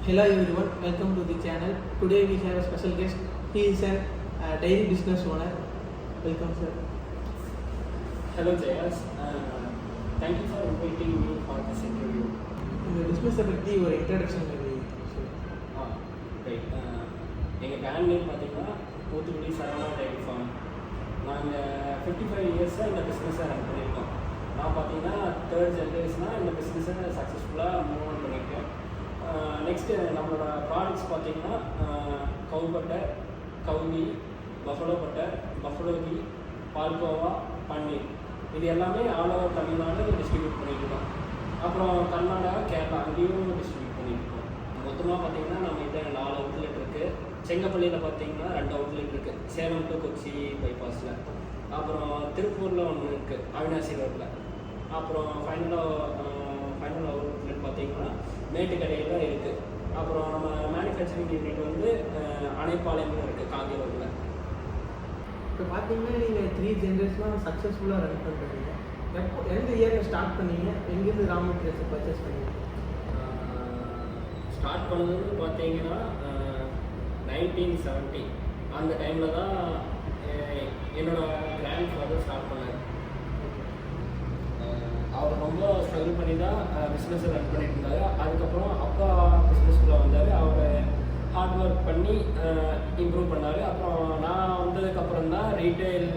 Hello everyone, welcome to the channel. Today we have a special guest. He is a dairy business owner. Welcome sir. Hello Jayas, thank you for inviting me for this interview. இந்த பிஸ்னஸை பற்றி ஒரு introduction பண்ணி right எங்கள் brand name பார்த்தீங்கன்னா Thoothukudi Saravana dairy farm. நாங்கள் 55 இயர்ஸாக இந்த பிஸ்னஸை ரன் பண்ணியிருக்கோம். நான் பார்த்தீங்கன்னா 3rd ஜென்ரேஷனாக இந்த பிஸ்னஸை சக்ஸஸ்ஃபுல்லாக மூவ் ஆன் பண்ணியிருக்கேன். நெக்ஸ்ட்டு நம்மளோட ப்ராடக்ட்ஸ் பார்த்தீங்கன்னா கவு பட்டர், கவுனி, buffalo butter, buffalo ghee, palkova, paneer, இது எல்லாமே ஆல் ஓவர் தமிழ்நாடு டிஸ்ட்ரிபியூட் பண்ணியிருக்கோம். அப்புறம் கர்நாடகா, கேரளா அங்கேயும் டிஸ்ட்ரிபியூட் பண்ணியிருக்கோம். மொத்தமாக பார்த்தீங்கன்னா நம்ம கிட்ட 4 அவுட்லெட் இருக்குது. செங்கப்பள்ளியில் பார்த்தீங்கன்னா 2 அவுட்லெட் இருக்குது, சேலம் டு கொச்சி பைபாஸில். அப்புறம் திருப்பூரில் ஒன்று இருக்குது, அவினாசி ரோட்டில். அப்புறம் ஃபைனல் அவுட்லெட் பார்த்தீங்கன்னா மேட்டுக்கடையில் இருக்குது. அப்புறம் நம்ம மேனுஃபேக்சரிங் யூனிட் வந்து அணைப்பாளையமும் இருக்குது, காங்கேயத்தில். இப்போ பார்த்தீங்கன்னா நீங்கள் 3 ஜென்ரேஷனாக சக்ஸஸ்ஃபுல்லாக ரன் பண்ணுறீங்க. எந்த இயரில் ஸ்டார்ட் பண்ணீங்க? எங்கேருந்து ரா மெட்டீரியல்ஸை பர்ச்சேஸ் பண்ணீங்க? ஸ்டார்ட் பண்ணது பார்த்தீங்கன்னா 1970 அந்த டைமில் தான் என்னோடய கிராண்ட் ஃபாதர் ஸ்டார்ட் பண்ணார். அவர் ரொம்ப ஸ்ட்ரகிள் பண்ணி தான் பிஸ்னஸை ரன் பண்ணிட்டு இருந்தார். அதுக்கப்புறம் அப்பா பிஸ்னஸ்குள்ளே வந்தார். அவர் ஹார்ட் ஒர்க் பண்ணி இம்ப்ரூவ் பண்ணார். அப்புறம் நான் வந்ததுக்கப்புறம் தான் ரீட்டைல்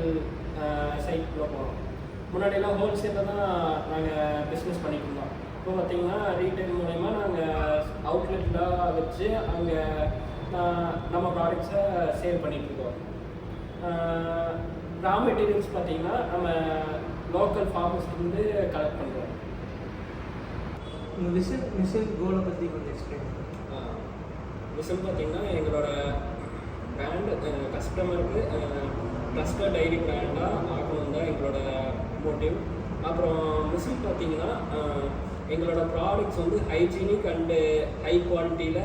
சைட்குள்ளே போகிறோம். முன்னாடியெல்லாம் ஹோல்சேலில் தான் நாங்கள் பிஸ்னஸ் பண்ணிட்டு இருந்தோம். இப்போ பார்த்திங்கன்னா ரீட்டைல் மூலயமா நாங்கள் அவுட்லெட்டில் வச்சு அங்கே நம்ம ப்ராடக்ட்ஸை சேல் பண்ணிகிட்ருக்கோம். ரா மெட்டீரியல்ஸ் பார்த்திங்கன்னா நம்ம லோக்கல் ஃபார்மர்ஸ்லேருந்து கலெக்ட் பண்ணுறோம். உங்கள் மிஷன் கோலை பற்றி கொஞ்சம் எக்ஸ்பிளைன். மிஷன் பார்த்திங்கன்னா எங்களோட பிராண்ட் கஸ்டமருக்கு ட்ரஸ்டட் டைரி பிராண்டாக ஆகணும் தான் எங்களோட மோட்டிவ். அப்புறம் மிஷன் பார்த்திங்கன்னா எங்களோட ப்ராடக்ட்ஸ் வந்து ஹைஜீனிக் அண்டு ஹை குவாலிட்டியில்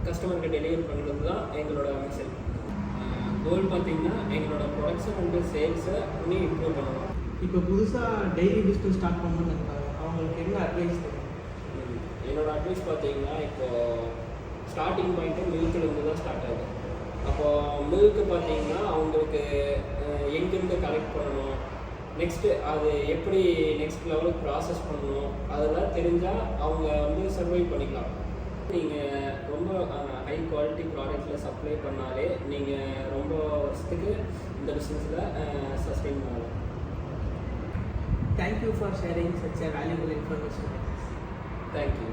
கஸ்டமருக்கு டெலிவரி பண்ணுறது தான் எங்களோட மிஷன். கோல் பார்த்திங்கன்னா எங்களோட ப்ரொடக்ஷன் அண்டு சேல்ஸை இன்னும் இம்ப்ரூவ் பண்ணணும். இப்போ புதுசாக டெய்ரி பிஸ்னஸ் ஸ்டார்ட் பண்ணணும்னு நினைப்பாங்க, அவங்களுக்கு என்ன அட்வைஸ் தரும்? என்னோடய அட்வைஸ் பார்த்தீங்கன்னா இப்போது ஸ்டார்டிங் பாயிண்ட்டு மில்க்லேருந்து தான் ஸ்டார்ட் ஆகுது. அப்போது மில்க்கு பார்த்தீங்கன்னா அவங்களுக்கு எங்கேருந்து கலெக்ட் பண்ணணும், நெக்ஸ்ட்டு அது எப்படி நெக்ஸ்ட் லெவலுக்கு ப்ராசஸ் பண்ணணும், அதெல்லாம் தெரிஞ்சால் அவங்க வந்து சர்வை பண்ணிக்கலாம். நீங்கள் ரொம்ப ஹை குவாலிட்டி ப்ராடக்ட்டில் சப்ளை பண்ணாலே நீங்கள் ரொம்ப வருஷத்துக்கு இந்த பிஸ்னஸில் சஸ்டெயின் பண்ணலாம். Thank you for sharing such a valuable information. Thank you.